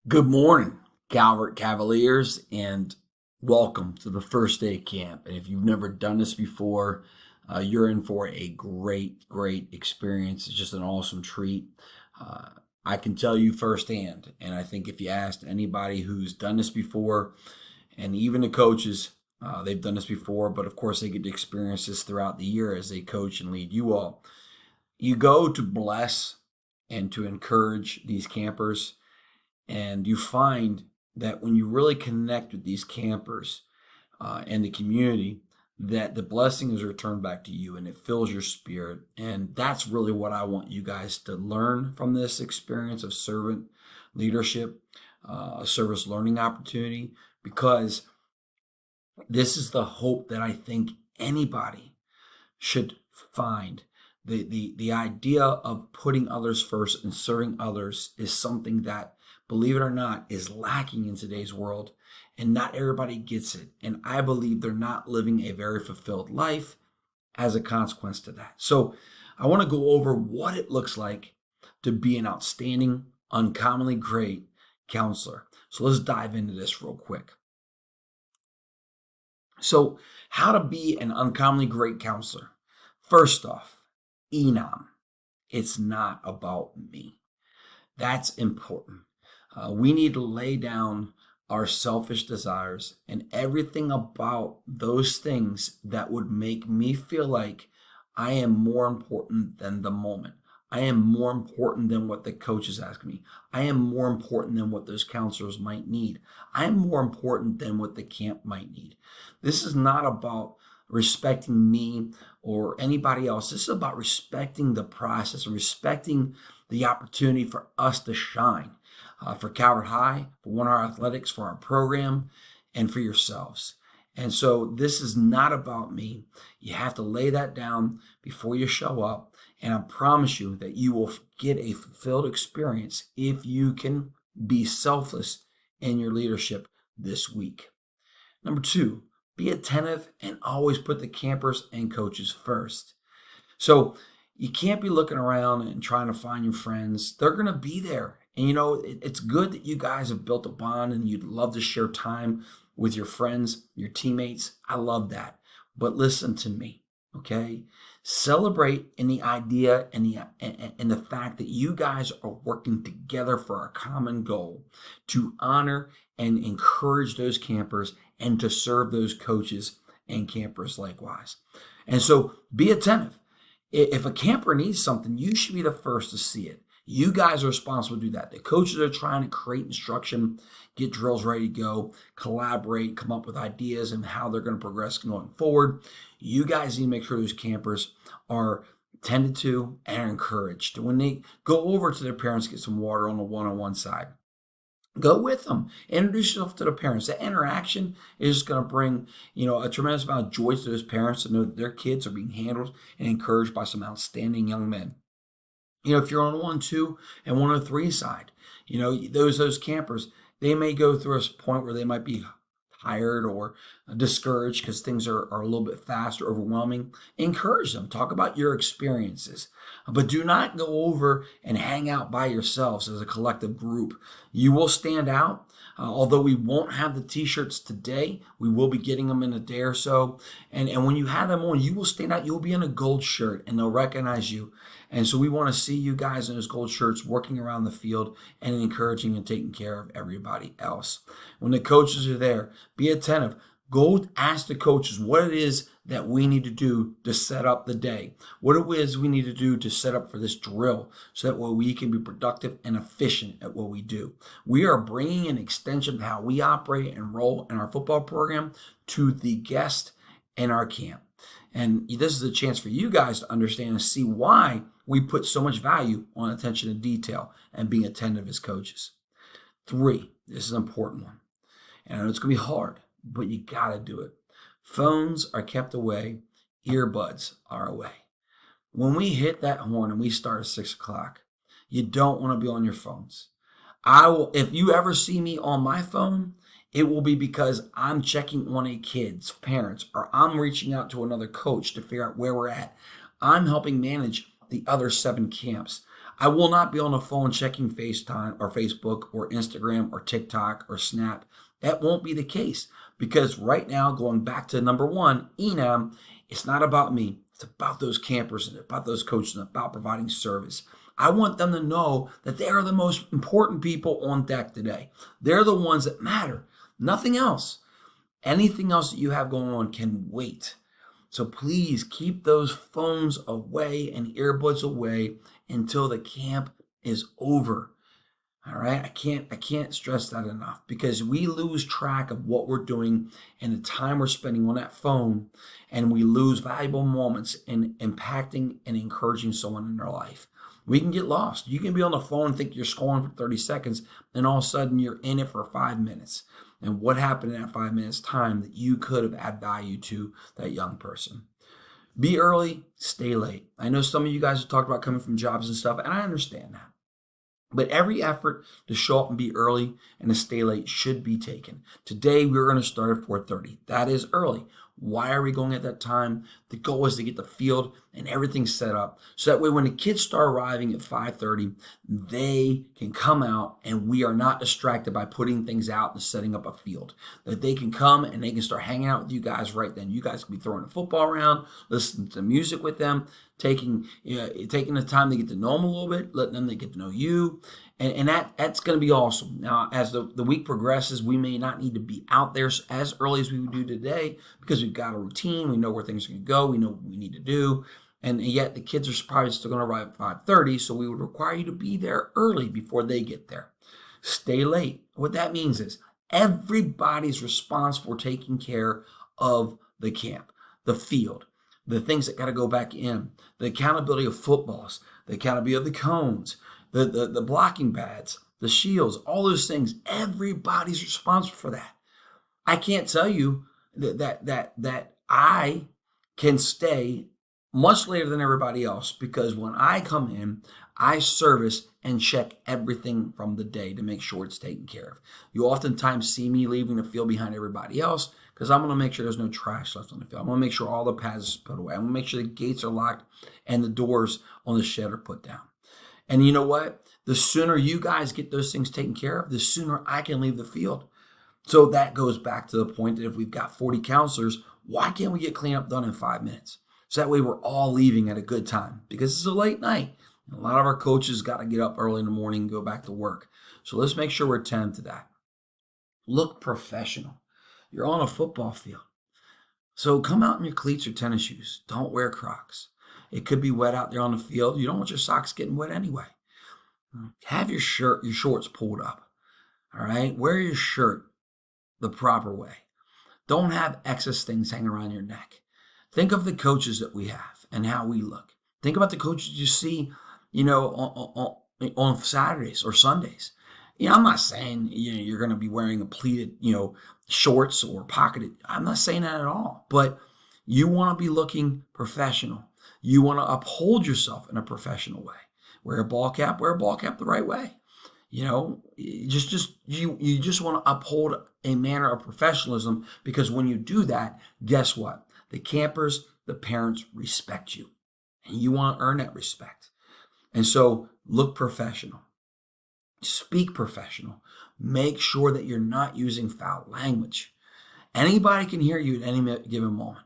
Good morning, Calvert Cavaliers, and welcome to the first day of camp. And if you've never done this before, you're in for a great experience. It's just an awesome treat. Uh, I can tell you firsthand, and I think if you asked anybody who's done this before, and even the coaches, they've done this before, but of course they get to experience this throughout the year as they coach and lead you all. You go to bless and to encourage these campers, and you find that when you really connect with these campers and the community, that the blessing is returned back to you and it fills your spirit. And that's really what I want you guys to learn from this experience of servant leadership, a service learning opportunity, because this is the hope that I think anybody should find. The idea of putting others first and serving others is something that, believe it or not, is lacking in today's world, and not everybody gets it. And I believe they're not living a very fulfilled life as a consequence to that. So I want to go over what it looks like to be an outstanding, uncommonly great counselor. So let's dive into this real quick. So, how to be an uncommonly great counselor. First off, Enam. It's not about me. That's important. We need to lay down our selfish desires and everything about those things that would make me feel like I am more important than the moment. I am more important than what the coaches ask me. I am more important than what those counselors might need. I am more important than what the camp might need. This is not about respecting me or anybody else. This is about respecting the process and respecting the opportunity for us to shine, for Calvert High, for One Hour Athletics, for our program, and for yourselves. And so this is not about me. You have to lay that down before you show up. And I promise you that you will get a fulfilled experience if you can be selfless in your leadership this week. Number two, be attentive and always put the campers and coaches first. So you can't be looking around and trying to find your friends. They're going to be there. And it's good that you guys have built a bond and you'd love to share time with your friends, your teammates. I love that. But listen to me, okay? Celebrate in the idea and the fact that you guys are working together for a common goal to honor and encourage those campers and to serve those coaches and campers likewise. And so be attentive. If a camper needs something, you should be the first to see it. You guys are responsible to do that. The coaches are trying to create instruction, get drills ready to go, collaborate, come up with ideas and how they're going to progress going forward. You guys need to make sure those campers are tended to and are encouraged. When they go over to their parents, get some water on the one-on-one side, go with them. Introduce yourself to the parents. That interaction is going to bring, a tremendous amount of joy to those parents to know that their kids are being handled and encouraged by some outstanding young men. If you're on 1-2 and 103 side, those campers, they may go through a point where they might be tired or discouraged because things are a little bit fast or overwhelming. Encourage them. Talk about your experiences. But do not go over and hang out by yourselves as a collective group. You will stand out. Although we won't have the t-shirts today, we will be getting them in a day or so. And when you have them on, you will stand out. You'll be in a gold shirt and they'll recognize you. And so we want to see you guys in those gold shirts working around the field and encouraging and taking care of everybody else. When the coaches are there, be attentive. Go ask the coaches what it is that we need to do to set up the day. What it is we need to do to set up for this drill so that we can be productive and efficient at what we do. We are bringing an extension of how we operate and roll in our football program to the guest in our camp. And this is a chance for you guys to understand and see why we put so much value on attention to detail and being attentive as coaches. 3, this is an important one. And I know it's going to be hard, but you got to do it. Phones are kept away. Earbuds are away. When we hit that horn and we start at 6 o'clock, you don't want to be on your phones. If you ever see me on my phone, it will be because I'm checking on a kid's parents or I'm reaching out to another coach to figure out where we're at. I'm helping manage the other 7 camps. I will not be on the phone checking FaceTime or Facebook or Instagram or TikTok or Snap. That won't be the case because right now, going back to number one, Enam, it's not about me. It's about those campers and about those coaches and about providing service. I want them to know that they are the most important people on deck today. They're the ones that matter. Nothing else. Anything else that you have going on can wait. So please keep those phones away and earbuds away until the camp is over. All right, I can't stress that enough because we lose track of what we're doing and the time we're spending on that phone, and we lose valuable moments in impacting and encouraging someone in their life. We can get lost. You can be on the phone and think you're scrolling for 30 seconds, and all of a sudden you're in it for 5 minutes. And what happened in that 5 minutes time that you could have added value to that young person? Be early, stay late. I know some of you guys have talked about coming from jobs and stuff, and I understand that. But every effort to show up and be early and to stay late should be taken. Today, we're going to start at 4:30. That is early. Why are we going at that time? The goal is to get the field and everything set up. So that way, when the kids start arriving at 5:30, they can come out and we are not distracted by putting things out and setting up a field. That they can come and they can start hanging out with you guys right then. You guys can be throwing a football around, listening to music with them, taking the time to get to know them a little bit, letting them get to know you. And that's going to be awesome. Now, as the week progresses, we may not need to be out there as early as we would do today because we've got a routine. We know where things are going to go. We know what we need to do. And yet the kids are probably still going to arrive at 5:30, so we would require you to be there early before they get there. Stay late. What that means is everybody's responsible for taking care of the camp, the field, the things that got to go back in, the accountability of footballs, the accountability of the cones, the blocking pads, the shields, all those things. Everybody's responsible for that. I can't tell you that I can stay much later than everybody else because when I come in, I service and check everything from the day to make sure it's taken care of. You oftentimes see me leaving the field behind everybody else because I'm going to make sure there's no trash left on the field. I'm going to make sure all the pads are put away. I'm going to make sure the gates are locked and the doors on the shed are put down. And you know what? The sooner you guys get those things taken care of, the sooner I can leave the field. So that goes back to the point that if we've got 40 counselors, why can't we get cleanup done in 5 minutes? So that way we're all leaving at a good time because it's a late night. A lot of our coaches got to get up early in the morning and go back to work. So let's make sure we're attentive to that. Look professional. You're on a football field. So come out in your cleats or tennis shoes. Don't wear Crocs. It could be wet out there on the field. You don't want your socks getting wet anyway. Have your shorts pulled up. All right? Wear your shirt the proper way. Don't have excess things hanging around your neck. Think of the coaches that we have and how we look. Think about the coaches you see, on Saturdays or Sundays. I'm not saying you're going to be wearing a pleated, shorts or pocketed. I'm not saying that at all. But you want to be looking professional. You want to uphold yourself in a professional way. Wear a ball cap the right way. You just want to uphold a manner of professionalism because when you do that, guess what? The campers, the parents respect you. And you want to earn that respect. And so look professional. Speak professional. Make sure that you're not using foul language. Anybody can hear you at any given moment.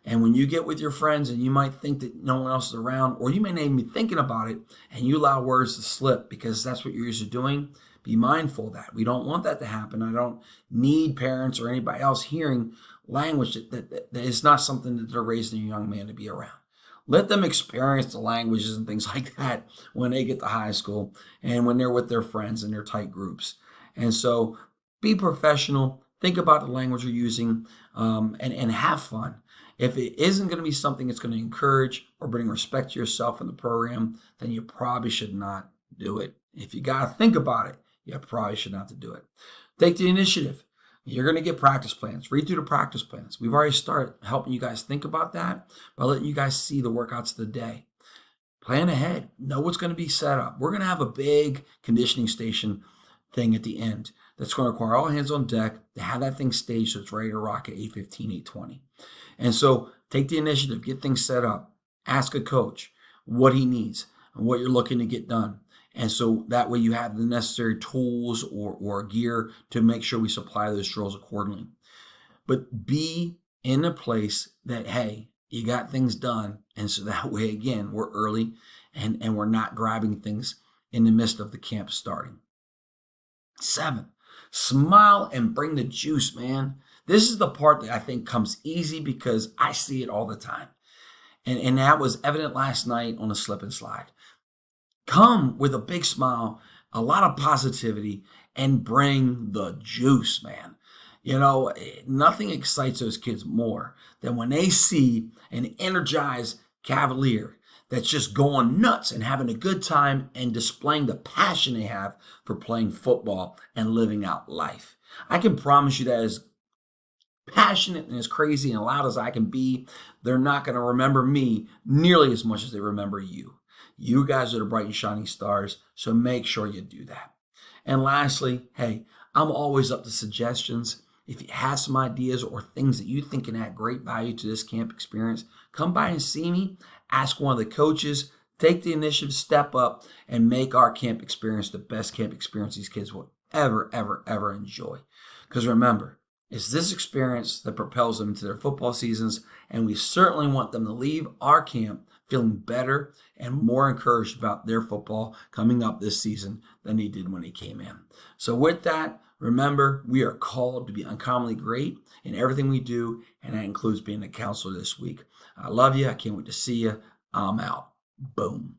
And when you get with your friends and you might think that no one else is around, or you may not even be thinking about it, and you allow words to slip because that's what you're used to doing, be mindful of that. We don't want that to happen. I don't need parents or anybody else hearing language that is not something that they're raising a young man to be around. Let them experience the languages and things like that when they get to high school and when they're with their friends in their tight groups. And so be professional. Think about the language you're using and have fun. If it isn't going to be something that's going to encourage or bring respect to yourself in the program, then you probably should not do it. If you got to think about it, you probably should not do it. Take the initiative. You're going to get practice plans. Read through the practice plans. We've already started helping you guys think about that by letting you guys see the workouts of the day. Plan ahead. Know what's going to be set up. We're going to have a big conditioning station thing at the end that's going to require all hands on deck to have that thing staged so it's ready to rock at 8:15, 8:20. And so take the initiative. Get things set up. Ask a coach what he needs. and what you're looking to get done. And so that way you have the necessary tools or gear to make sure we supply those drills accordingly. But be in a place that, hey, you got things done. And so that way, again, we're early and we're not grabbing things in the midst of the camp starting. 7, smile and bring the juice, man. This is the part that I think comes easy because I see it all the time. And that was evident last night on a slip and slide. Come with a big smile, a lot of positivity, and bring the juice, man. You know, nothing excites those kids more than when they see an energized Cavalier that's just going nuts and having a good time and displaying the passion they have for playing football and living out life. I can promise you that as passionate and as crazy and loud as I can be, they're not going to remember me nearly as much as they remember you. You guys are the bright and shining stars, so make sure you do that. And lastly, hey, I'm always up to suggestions. If you have some ideas or things that you think can add great value to this camp experience, come by and see me, ask one of the coaches, take the initiative, step up, and make our camp experience the best camp experience these kids will ever enjoy. Because remember, it's this experience that propels them into their football seasons, and we certainly want them to leave our camp feeling better and more encouraged about their football coming up this season than he did when he came in. So with that, remember, we are called to be uncommonly great in everything we do, and that includes being a counselor this week. I love you. I can't wait to see you. I'm out. Boom.